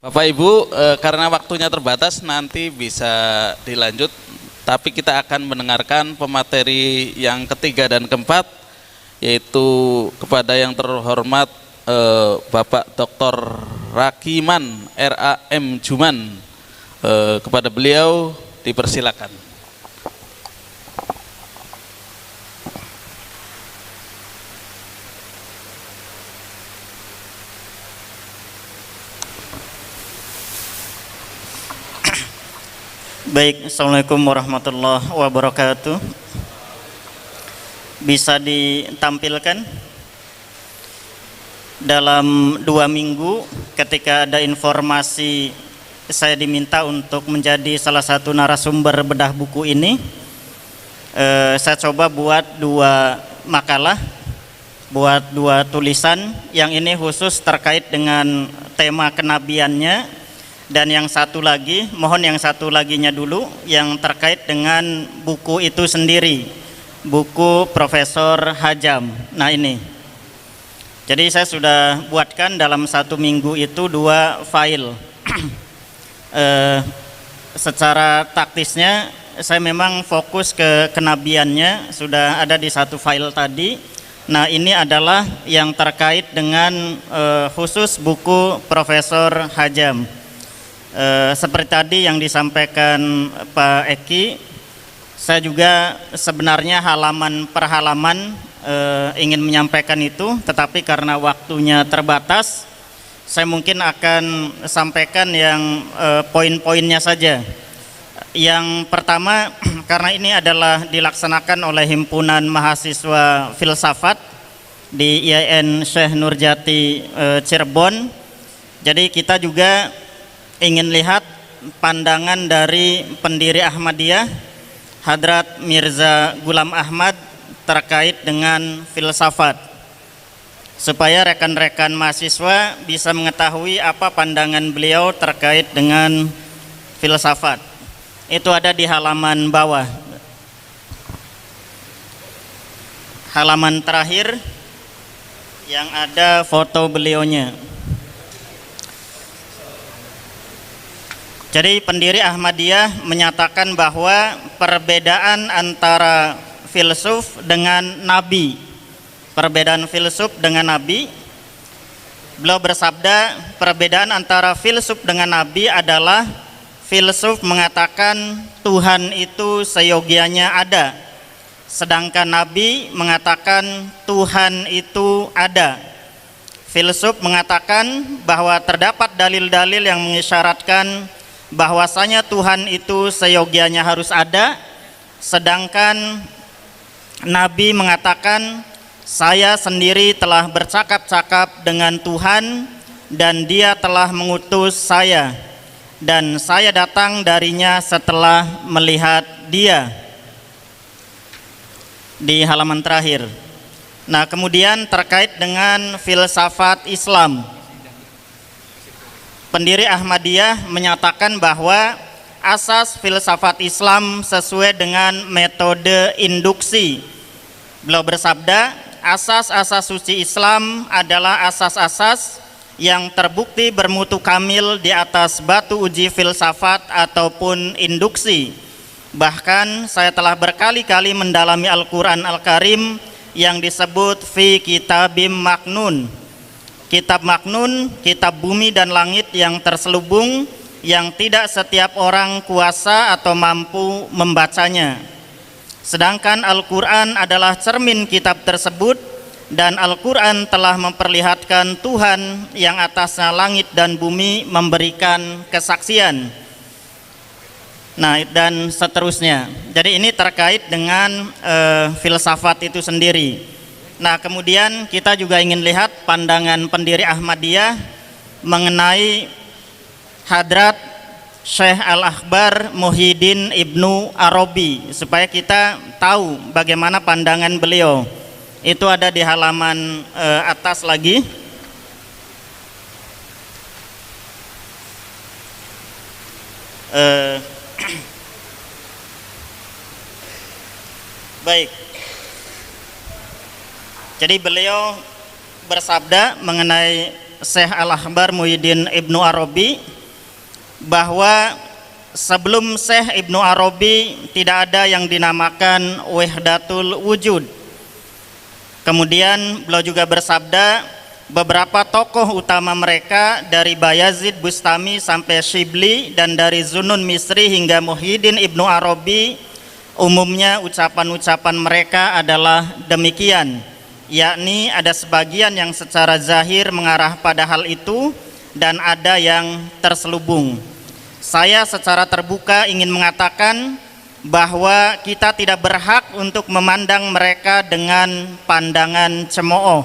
Bapak Ibu, karena waktunya terbatas nanti bisa dilanjut, tapi kita akan mendengarkan pemateri yang ketiga dan keempat, yaitu kepada yang terhormat Bapak Dr. Rakiman RAM Juman. Kepada beliau dipersilakan. Baik, Assalamualaikum warahmatullahi wabarakatuh. Bisa ditampilkan dalam 2 minggu ketika ada informasi saya diminta untuk menjadi salah satu narasumber bedah buku ini, saya coba buat 2 makalah, buat 2 tulisan. Yang ini khusus terkait dengan tema kenabiannya. Dan yang satu lagi, mohon yang satu laginya dulu, yang terkait dengan buku itu sendiri, buku Profesor Hajam. Nah ini, jadi saya sudah buatkan dalam 1 minggu itu 2 file. Secara taktisnya, saya memang fokus ke kenabiannya, sudah ada di 1 file tadi. Nah ini adalah yang terkait dengan khusus buku Profesor Hajam. Seperti tadi yang disampaikan Pak Eki, saya juga sebenarnya halaman per halaman ingin menyampaikan itu, tetapi karena waktunya terbatas, saya mungkin akan sampaikan yang poin-poinnya saja. Yang pertama, karena ini adalah dilaksanakan oleh Himpunan Mahasiswa Filsafat di IAIN Syekh Nurjati Cirebon, jadi kita juga ingin lihat pandangan dari pendiri Ahmadiyah Hadrat Mirza Ghulam Ahmad terkait dengan filsafat, supaya rekan-rekan mahasiswa bisa mengetahui apa pandangan beliau terkait dengan filsafat. Itu ada di halaman bawah, halaman terakhir yang ada foto beliaunya. Jadi pendiri Ahmadiyah menyatakan bahwa perbedaan antara filsuf dengan nabi, perbedaan filsuf dengan nabi, beliau bersabda perbedaan antara filsuf dengan nabi adalah filsuf mengatakan Tuhan itu seyogianya ada, sedangkan nabi mengatakan Tuhan itu ada. Filsuf mengatakan bahwa terdapat dalil-dalil yang mengisyaratkan bahwasanya Tuhan itu seyogianya harus ada, sedangkan Nabi mengatakan saya sendiri telah bercakap-cakap dengan Tuhan dan Dia telah mengutus saya dan saya datang darinya setelah melihat Dia, di halaman terakhir. Nah kemudian terkait dengan filsafat Islam, pendiri Ahmadiyah menyatakan bahwa asas filsafat Islam sesuai dengan metode induksi. Beliau bersabda, asas-asas suci Islam adalah asas-asas yang terbukti bermutu kamil di atas batu uji filsafat ataupun induksi. Bahkan saya telah berkali-kali mendalami Al-Quran Al-Karim yang disebut fi kitabim maknun. Kitab maknun, kitab bumi dan langit yang terselubung, yang tidak setiap orang kuasa atau mampu membacanya. Sedangkan Al-Quran adalah cermin kitab tersebut, dan Al-Quran telah memperlihatkan Tuhan yang atasnya langit dan bumi memberikan kesaksian. Nah dan seterusnya. Jadi ini terkait dengan filsafat itu sendiri. Nah kemudian kita juga ingin lihat pandangan pendiri Ahmadiyah mengenai Hadrat Syekh Al-Akbar Muhyiddin Ibnu Arabi, supaya kita tahu bagaimana pandangan beliau. Itu ada di halaman atas lagi. Baik. Jadi beliau bersabda mengenai Syekh Al-Akbar Muhyiddin Ibnu Arabi bahwa sebelum Syekh Ibnu Arabi tidak ada yang dinamakan wahdatul wujud. Kemudian beliau juga bersabda, beberapa tokoh utama mereka dari Bayazid Bustami sampai Shibli dan dari Zunnun Misri hingga Muhyiddin Ibnu Arabi, umumnya ucapan-ucapan mereka adalah demikian, yakni ada sebagian yang secara zahir mengarah pada hal itu dan ada yang terselubung. Saya secara terbuka ingin mengatakan bahwa kita tidak berhak untuk memandang mereka dengan pandangan cemooh.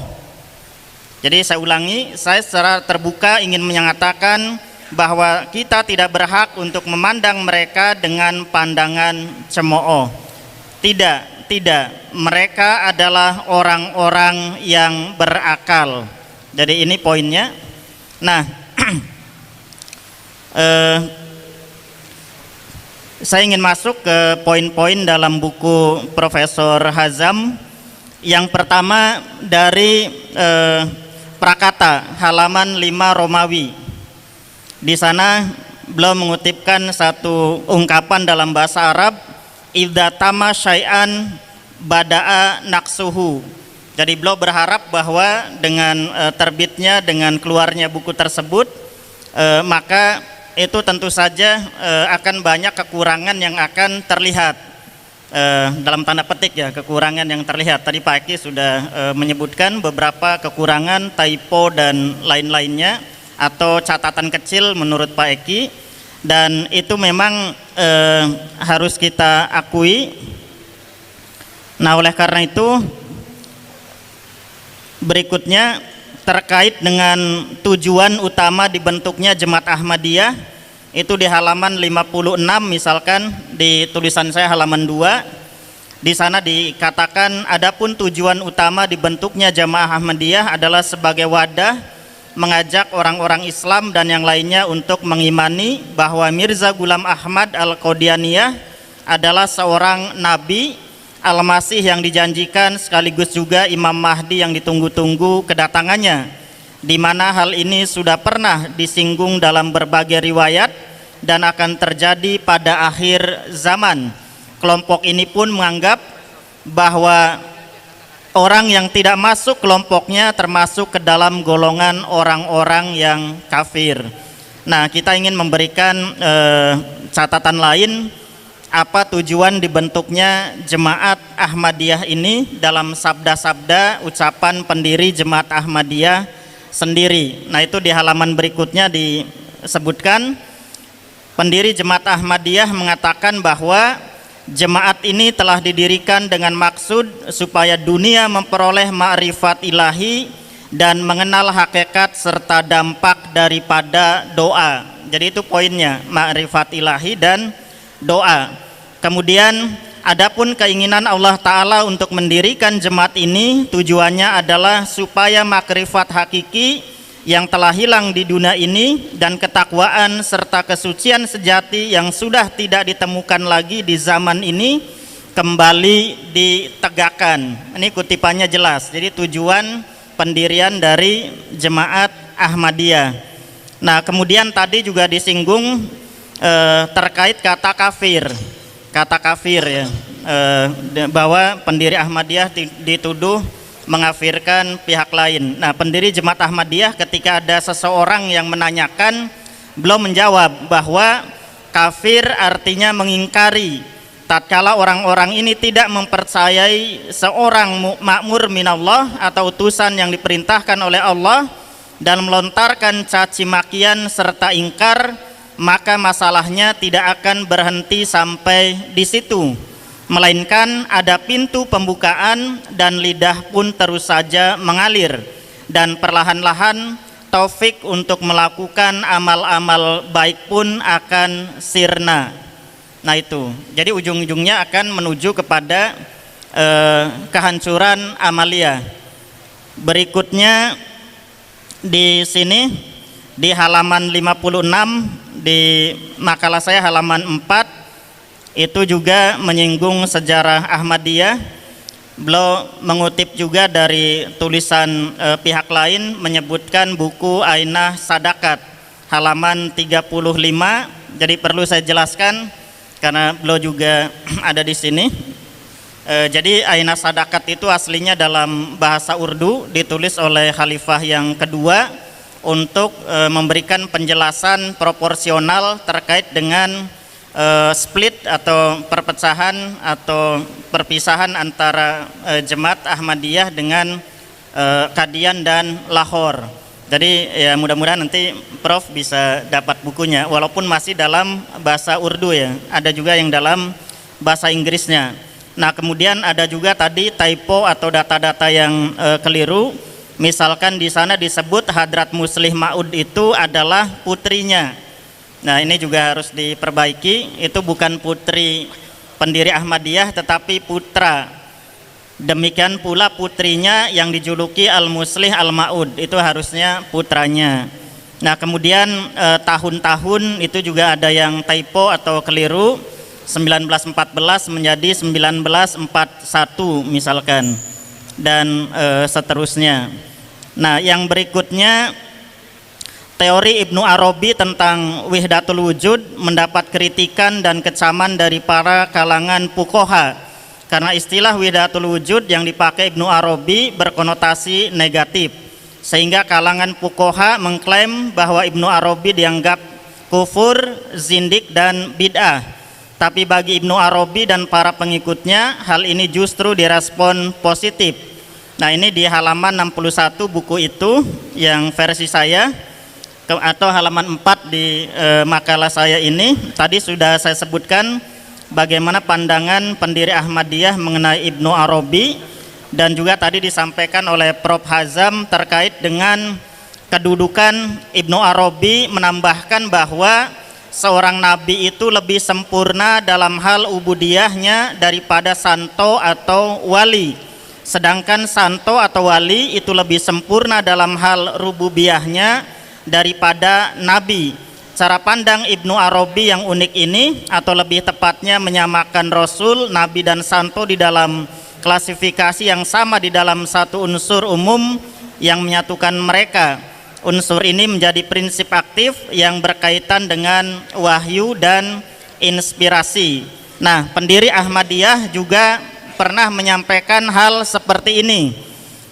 Jadi saya ulangi, saya secara terbuka ingin menyatakan bahwa kita tidak berhak untuk memandang mereka dengan pandangan cemooh. Tidak, mereka adalah orang-orang yang berakal. Jadi ini poinnya. Nah, saya ingin masuk ke poin-poin dalam buku Profesor Hazam. Yang pertama dari Prakata halaman 5 Romawi. Di sana beliau mengutipkan satu ungkapan dalam bahasa Arab, idza tama syai'an bada'a naqsuhu. Jadi beliau berharap bahwa dengan terbitnya, dengan keluarnya buku tersebut, maka itu tentu saja akan banyak kekurangan yang akan terlihat, dalam tanda petik ya, kekurangan yang terlihat. Tadi Pak Eki sudah menyebutkan beberapa kekurangan, typo dan lain-lainnya, atau catatan kecil menurut Pak Eki, dan itu memang harus kita akui. Nah, oleh karena itu berikutnya terkait dengan tujuan utama dibentuknya Jemaat Ahmadiyah, itu di halaman 56 misalkan, di tulisan saya halaman 2, di sana dikatakan adapun tujuan utama dibentuknya Jamaah Ahmadiyah adalah sebagai wadah mengajak orang-orang Islam dan yang lainnya untuk mengimani bahwa Mirza Ghulam Ahmad Al-Qadianiyah adalah seorang nabi Al-Masih yang dijanjikan, sekaligus juga Imam Mahdi yang ditunggu-tunggu kedatangannya, di mana hal ini sudah pernah disinggung dalam berbagai riwayat dan akan terjadi pada akhir zaman. Kelompok ini pun menganggap bahwa orang yang tidak masuk kelompoknya termasuk ke dalam golongan orang-orang yang kafir. Nah, kita ingin memberikan catatan lain, apa tujuan dibentuknya Jemaat Ahmadiyah ini dalam sabda-sabda ucapan pendiri Jemaat Ahmadiyah sendiri. Nah, itu di halaman berikutnya disebutkan, pendiri Jemaat Ahmadiyah mengatakan bahwa jemaat ini telah didirikan dengan maksud supaya dunia memperoleh ma'rifat ilahi dan mengenal hakikat serta dampak daripada doa. Jadi itu poinnya, ma'rifat ilahi dan doa. Kemudian adapun keinginan Allah Ta'ala untuk mendirikan jemaat ini, tujuannya adalah supaya makrifat hakiki yang telah hilang di dunia ini dan ketakwaan serta kesucian sejati yang sudah tidak ditemukan lagi di zaman ini kembali ditegakkan. Ini kutipannya jelas. Jadi tujuan pendirian dari Jemaat Ahmadiyah. Nah, kemudian tadi juga disinggung terkait kata kafir. Kata kafir ya, bahwa pendiri Ahmadiyah dituduh mengafirkan pihak lain. Nah, pendiri Jemaat Ahmadiyah ketika ada seseorang yang menanyakan, beliau menjawab bahwa kafir artinya mengingkari tatkala orang-orang ini tidak mempercayai seorang ma'mur minallah atau utusan yang diperintahkan oleh Allah dan melontarkan caci makian serta ingkar, maka masalahnya tidak akan berhenti sampai di situ, melainkan ada pintu pembukaan dan lidah pun terus saja mengalir, dan perlahan-lahan taufik untuk melakukan amal-amal baik pun akan sirna. Nah, itu jadi ujung-ujungnya akan menuju kepada kehancuran amalia. Berikutnya di sini di halaman 56 di makalah saya halaman 4, itu juga menyinggung sejarah Ahmadiyah. Beliau mengutip juga dari tulisan pihak lain menyebutkan buku Ainah Sadakat halaman 35. Jadi perlu saya jelaskan karena beliau juga ada di sini. Jadi Ainah Sadakat itu aslinya dalam bahasa Urdu, ditulis oleh khalifah yang kedua untuk memberikan penjelasan proporsional terkait dengan split atau perpecahan atau perpisahan antara Jemaat Ahmadiyah dengan Qadian dan Lahore. Jadi ya mudah-mudahan nanti Prof bisa dapat bukunya walaupun masih dalam bahasa Urdu ya. Ada juga yang dalam bahasa Inggrisnya. Nah, kemudian ada juga tadi typo atau data-data yang keliru. Misalkan di sana disebut Hadrat Muslih Ma'ud itu adalah putrinya. Nah, ini juga harus diperbaiki, itu bukan putri pendiri Ahmadiyah tetapi putra. Demikian pula putrinya yang dijuluki Al-Muslih Al-Ma'ud, itu harusnya putranya. Nah, kemudian tahun-tahun itu juga ada yang typo atau keliru, 1914 menjadi 1941 misalkan, dan seterusnya. Nah, yang berikutnya, teori Ibnu Arabi tentang Wihdatul Wujud mendapat kritikan dan kecaman dari para kalangan fuqaha karena istilah Wihdatul Wujud yang dipakai Ibnu Arabi berkonotasi negatif, sehingga kalangan fuqaha mengklaim bahwa Ibnu Arabi dianggap kufur, zindik dan bid'ah. Tapi bagi Ibnu Arabi dan para pengikutnya, hal ini justru direspon positif. Nah, ini di halaman 61 buku itu yang versi saya, atau halaman 4 di makalah saya ini. Tadi sudah saya sebutkan bagaimana pandangan pendiri Ahmadiyah mengenai Ibnu Arabi, dan juga tadi disampaikan oleh Prof. Hazam terkait dengan kedudukan Ibnu Arabi, menambahkan bahwa seorang nabi itu lebih sempurna dalam hal ubudiyahnya daripada santo atau wali, sedangkan santo atau wali itu lebih sempurna dalam hal rububiyahnya daripada nabi. Cara pandang Ibnu Arabi yang unik ini, atau lebih tepatnya menyamakan Rasul, Nabi dan Santo di dalam klasifikasi yang sama di dalam satu unsur umum yang menyatukan mereka. Unsur ini menjadi prinsip aktif yang berkaitan dengan wahyu dan inspirasi. Nah, pendiri Ahmadiyah juga pernah menyampaikan hal seperti ini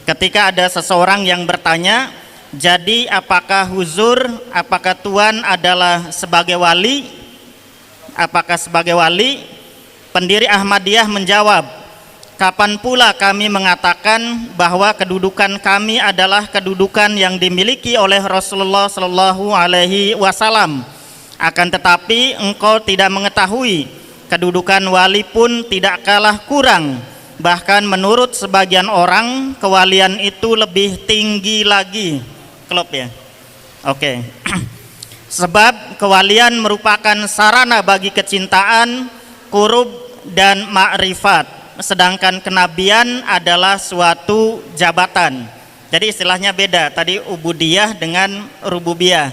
ketika ada seseorang yang bertanya, jadi apakah Huzur, apakah Tuhan adalah sebagai wali? Apakah sebagai wali? Pendiri Ahmadiyah menjawab, kapan pula kami mengatakan bahwa kedudukan kami adalah kedudukan yang dimiliki oleh Rasulullah Shallallahu Alaihi Wasallam. Akan tetapi engkau tidak mengetahui kedudukan wali pun tidak kalah kurang. Bahkan menurut sebagian orang kewalian itu lebih tinggi lagi. Klop ya. Oke. Sebab kewalian merupakan sarana bagi kecintaan, qurub dan ma'rifat, sedangkan kenabian adalah suatu jabatan. Jadi istilahnya beda. Tadi ubudiyah dengan rububiyah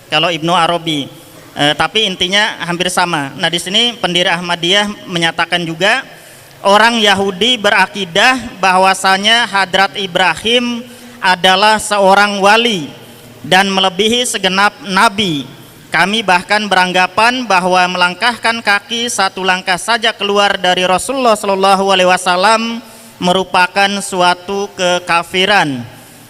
kalau Ibnu Arabi. Tapi intinya hampir sama. Nah, di sini pendiri Ahmadiyah menyatakan juga orang Yahudi berakidah bahwasanya Hadrat Ibrahim adalah seorang wali dan melebihi segenap nabi. Kami bahkan beranggapan bahwa melangkahkan kaki satu langkah saja keluar dari Rasulullah Shallallahu Alaihi Wasallam merupakan suatu kekafiran.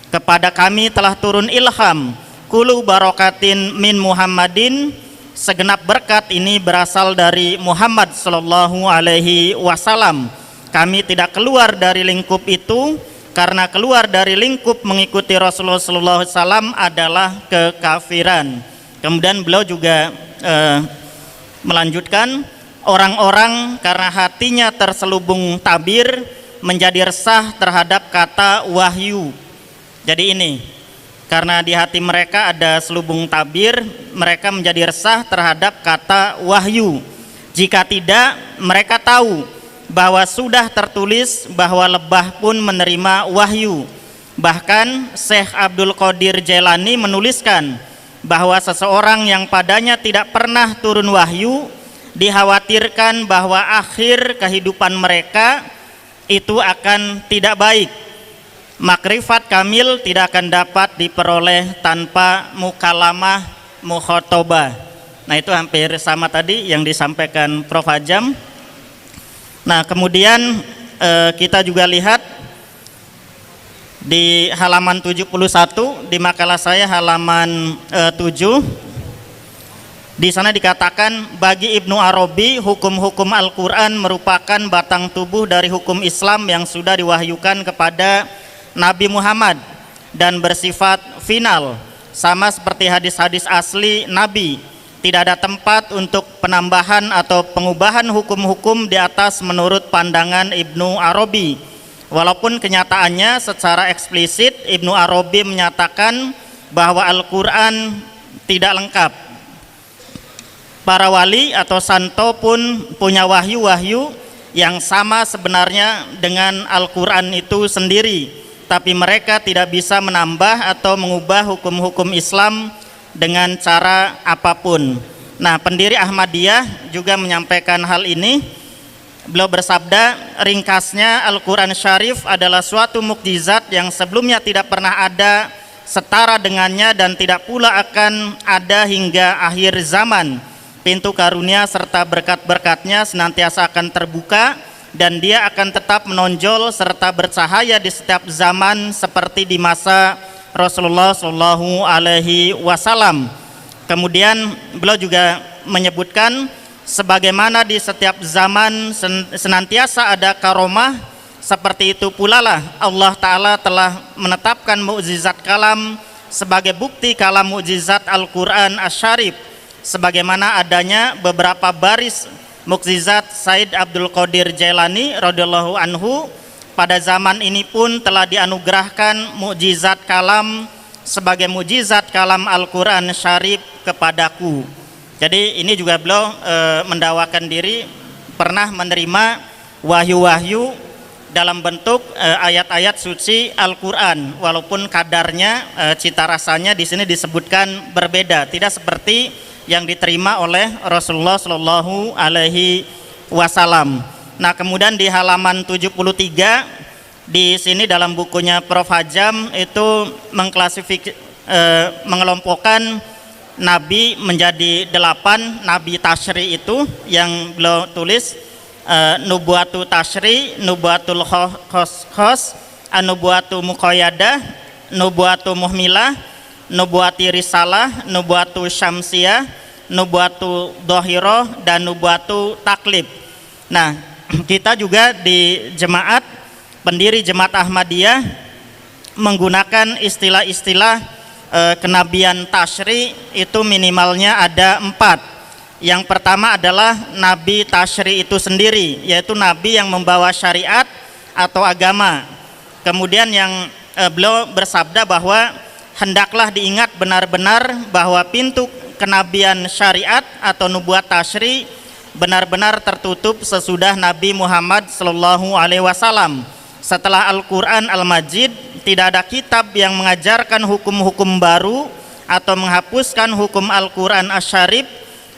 Kepada kami telah turun ilham, kulu barokatin min Muhammadin, segenap berkat ini berasal dari Muhammad Shallallahu Alaihi Wasallam. Kami tidak keluar dari lingkup itu, karena keluar dari lingkup mengikuti Rasulullah Sallallahu Alaihi Wasallam adalah kekafiran. Kemudian beliau juga melanjutkan, orang-orang karena hatinya terselubung tabir menjadi resah terhadap kata wahyu. Jadi ini, karena di hati mereka ada selubung tabir, mereka menjadi resah terhadap kata wahyu. Jika tidak, mereka tahu bahwa sudah tertulis bahwa lebah pun menerima wahyu. Bahkan Syekh Abdul Qadir Jailani menuliskan bahwa seseorang yang padanya tidak pernah turun wahyu, dikhawatirkan bahwa akhir kehidupan mereka itu akan tidak baik. Makrifat kamil tidak akan dapat diperoleh tanpa mukalamah mukhotobah. Nah, itu hampir sama tadi yang disampaikan Prof. Hajam. Nah, kemudian kita juga lihat di halaman 71 di makalah saya halaman 7. Di sana dikatakan bagi Ibnu Arabi hukum-hukum Al-Qur'an merupakan batang tubuh dari hukum Islam yang sudah diwahyukan kepada Nabi Muhammad dan bersifat final, sama seperti hadis-hadis asli Nabi. Tidak ada tempat untuk penambahan atau pengubahan hukum-hukum di atas menurut pandangan Ibnu Arabi. Walaupun kenyataannya secara eksplisit Ibnu Arabi menyatakan bahwa Al-Quran tidak lengkap. Para wali atau santo pun punya wahyu-wahyu yang sama sebenarnya dengan Al-Quran itu sendiri, tapi mereka tidak bisa menambah atau mengubah hukum-hukum Islam dengan cara apapun. Nah, pendiri Ahmadiyah juga menyampaikan hal ini. Beliau bersabda, ringkasnya Al-Quran Syarif adalah suatu mukjizat yang sebelumnya tidak pernah ada setara dengannya dan tidak pula akan ada hingga akhir zaman. Pintu karunia serta berkat-berkatnya senantiasa akan terbuka dan dia akan tetap menonjol serta bercahaya di setiap zaman seperti di masa Rasulullah Shallallahu Alaihi Wasallam. Kemudian beliau juga menyebutkan sebagaimana di setiap zaman senantiasa ada karomah, seperti itu pula lah Allah Ta'ala telah menetapkan mukjizat kalam sebagai bukti kalam mukjizat Al-Quran Asy-Syarif, sebagaimana adanya beberapa baris mukjizat Said Abdul Qadir Jailani radhiyallahu anhu. Pada zaman ini pun telah dianugerahkan mukjizat kalam sebagai mukjizat kalam Al-Quran Syarif kepadaku. Jadi ini juga beliau mendakwakan diri pernah menerima wahyu-wahyu dalam bentuk ayat-ayat suci Al-Quran, walaupun kadarnya, cita rasanya di sini disebutkan berbeda, tidak seperti yang diterima oleh Rasulullah Shallallahu Alaihi Wasallam. Nah, kemudian di halaman 73 di sini dalam bukunya Prof. Hajam itu mengelompokkan Nabi menjadi 8 Nabi Tashri itu yang beliau tulis, Nubuatu Tashri, Nubuatul Khos, Nubuatu Muqayyadah, Nubuatu Muhmilah, Nubuati Risalah, Nubuatu Syamsiyah, Nubuatu Dohiroh, dan Nubuatu Taklib. Nah, kita juga di jemaat, pendiri Jemaat Ahmadiyah menggunakan istilah-istilah kenabian Tashri itu minimalnya ada 4. Yang pertama adalah Nabi Tashri itu sendiri, yaitu Nabi yang membawa syariat atau agama. Kemudian yang beliau bersabda bahwa hendaklah diingat benar-benar bahwa pintu kenabian syariat atau nubuat Tashri benar-benar tertutup sesudah Nabi Muhammad Sallallahu Alaihi Wasallam. Setelah Al-Quran Al-Majid, tidak ada kitab yang mengajarkan hukum-hukum baru atau menghapuskan hukum Al-Quran Asy-Syarif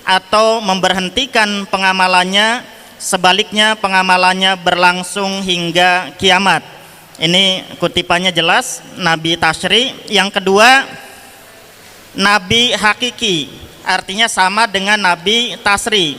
atau memberhentikan pengamalannya. Sebaliknya pengamalannya berlangsung hingga kiamat. Ini kutipannya jelas, Nabi Tashri. Yang kedua, Nabi Hakiki, artinya sama dengan Nabi Tasri.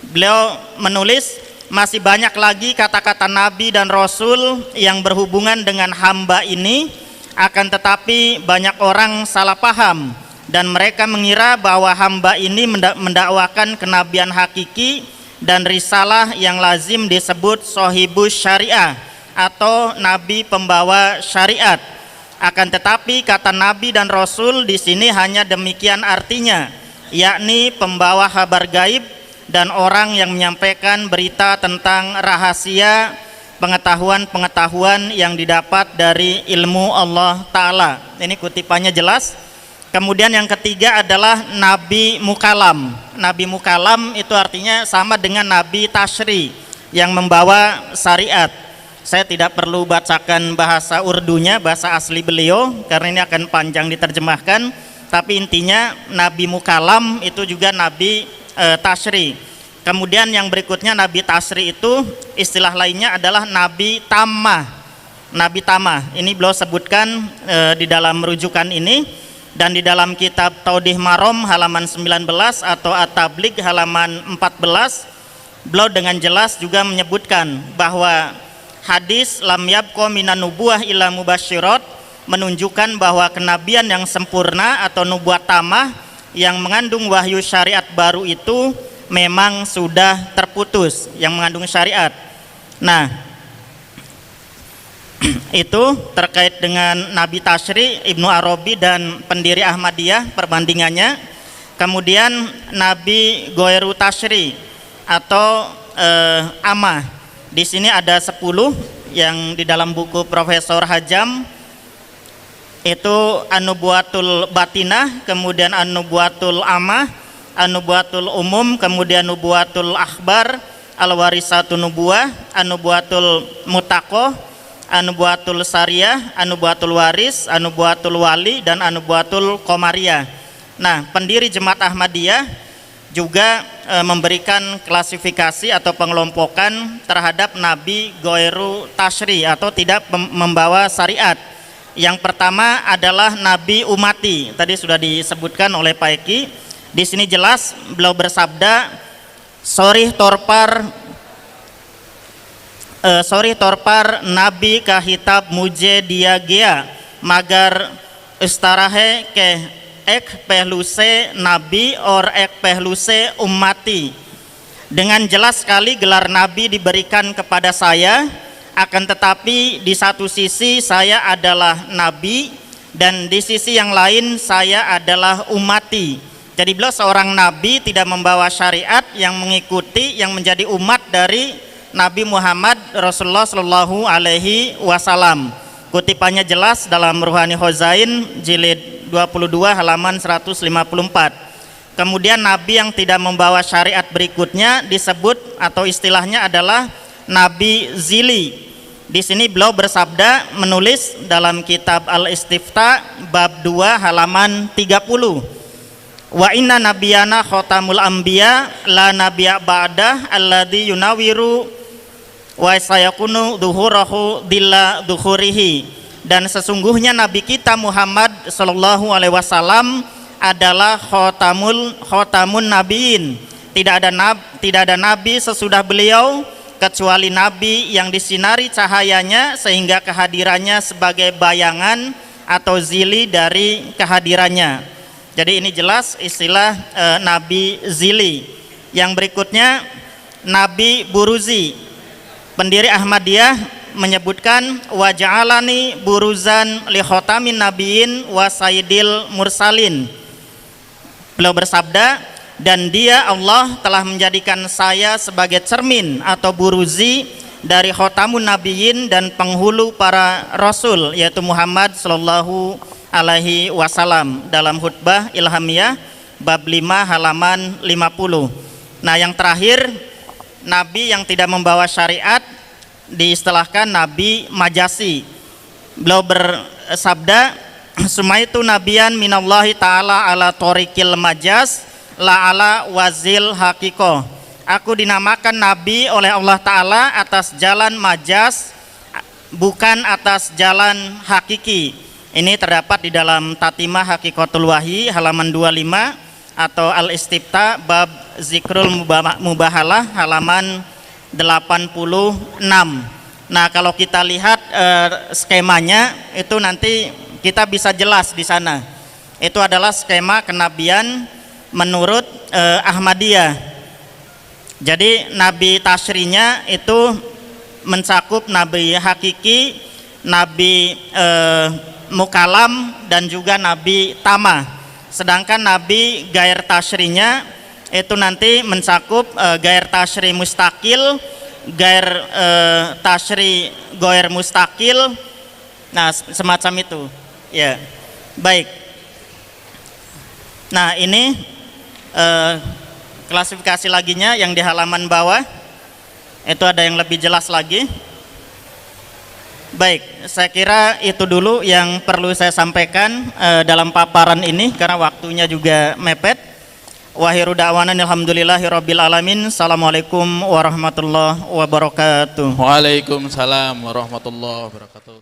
Beliau menulis, masih banyak lagi kata-kata Nabi dan Rasul yang berhubungan dengan hamba ini, akan tetapi banyak orang salah paham dan mereka mengira bahwa hamba ini mendakwakan kenabian hakiki dan risalah yang lazim disebut sohibus syariah atau nabi pembawa syariat. Akan tetapi kata Nabi dan Rasul di sini hanya demikian artinya, yakni pembawa kabar gaib dan orang yang menyampaikan berita tentang rahasia pengetahuan-pengetahuan yang didapat dari ilmu Allah Ta'ala. Ini kutipannya jelas. Kemudian yang ketiga adalah Nabi Mukalam. Nabi Mukalam itu artinya sama dengan Nabi Tashri yang membawa syariat. Saya tidak perlu bacakan bahasa Urdunya, bahasa asli beliau, karena ini akan panjang diterjemahkan. Tapi intinya Nabi Mukalam itu juga Nabi Tashri. Kemudian yang berikutnya Nabi Tasri itu istilah lainnya adalah Nabi Tamah. Nabi Tamah ini beliau sebutkan di dalam rujukan ini, dan di dalam kitab Taudih Marom halaman 19 atau At-Tabligh halaman 14 beliau dengan jelas juga menyebutkan bahwa hadis lam yabqa minan nubuwah illa mubasyirat menunjukkan bahwa kenabian yang sempurna atau nubuat tamah yang mengandung wahyu syariat baru itu memang sudah terputus, yang mengandung syariat. Nah, itu terkait dengan Nabi Tashri, Ibnu Arabi dan pendiri Ahmadiyah perbandingannya. Kemudian Nabi Goeru Tashri atau Amah. Di sini ada 10 yang di dalam buku Profesor Hajam itu An-Nubuwatul Batinah, kemudian An-Nubuwatul Amah, An-Nubuwatul Umum, kemudian Nubuwatul Akhbar, Al-Warisatun Nubuwah, An-Nubuwatul Mutaqoh, An-Nubuwatul Sariyah, An-Nubuwatul Waris, An-Nubuwatul Wali, dan An-Nubuwatul Qomariyah. Nah, pendiri Jemaat Ahmadiyah juga memberikan klasifikasi atau pengelompokan terhadap Nabi Goeru Tashri atau tidak membawa syariat. Yang pertama adalah Nabi Umati. Tadi sudah disebutkan oleh Pak Eki. Di sini jelas beliau bersabda, sorry torpar Nabi kahitab muje dia gea magar istarahe ke ek pehluse Nabi or ek pehluse ummati. Dengan jelas sekali gelar Nabi diberikan kepada saya, akan tetapi di satu sisi saya adalah Nabi dan di sisi yang lain saya adalah ummati. Jadi beliau seorang nabi tidak membawa syariat yang mengikuti yang menjadi umat dari Nabi Muhammad Rasulullah Shallallahu Alaihi Wasallam. Kutipannya jelas dalam Ruhani Hozain jilid 22 halaman 154. Kemudian nabi yang tidak membawa syariat berikutnya disebut atau istilahnya adalah Nabi Zili. Di sini beliau bersabda menulis dalam kitab Al-Istifta bab 2 halaman 30. Wa inna nabiyana khotamul anbiya la nabiyya ba'dah alladhi yunawiru wa sayakunu dhuhurahu dilla dhuhurihi. Dan sesungguhnya nabi kita Muhammad sallallahu alaihi wasallam adalah khotamun nabiin. Tidak ada nabi sesudah beliau kecuali nabi yang disinari cahayanya sehingga kehadirannya sebagai bayangan atau zili dari kehadirannya. Jadi ini jelas istilah Nabi Zili. Yang berikutnya Nabi Buruzi. Pendiri Ahmadiyah menyebutkan wa ja'alani buruzan li khotamin nabiyyin wa sayyidil mursalin. Beliau bersabda, dan dia Allah telah menjadikan saya sebagai cermin atau buruzi dari khotamun nabiyyin dan penghulu para rasul, yaitu Muhammad sallallahu alaihi wasallam, dalam khutbah ilhamiyah bab 5 halaman 50. Nah, yang terakhir nabi yang tidak membawa syariat diistilahkan Nabi Majasi. Beliau bersabda, sumaitu nabiyan minallahi ta'ala ala tariqil majaz la ala wazil hakiko. Aku dinamakan nabi oleh Allah Ta'ala atas jalan majaz, bukan atas jalan hakiki. Ini terdapat di dalam Tatimah Hakikatul Wahyi halaman 25 atau Al-Istifta bab Zikrul Mubahalah halaman 86. Nah, kalau kita lihat skemanya itu nanti kita bisa jelas di sana. Itu adalah skema kenabian menurut Ahmadiyah. Jadi Nabi Tashrinya itu mencakup Nabi Hakiki, Nabi Mukalam, dan juga Nabi Tamah. Sedangkan Nabi Gair Tashrinya itu nanti mencakup Gair Tashri Mustaqil, Gair Tashri Goir Mustaqil. Nah, semacam itu. Ya, baik. Nah, ini klasifikasi laginya yang di halaman bawah. Itu ada yang lebih jelas lagi. Baik, saya kira itu dulu yang perlu saya sampaikan dalam paparan ini karena waktunya juga mepet. Wa akhiru da'wana alhamdulillahirabbil alamin. Assalamualaikum warahmatullahi wabarakatuh. Waalaikumsalam warahmatullahi wabarakatuh.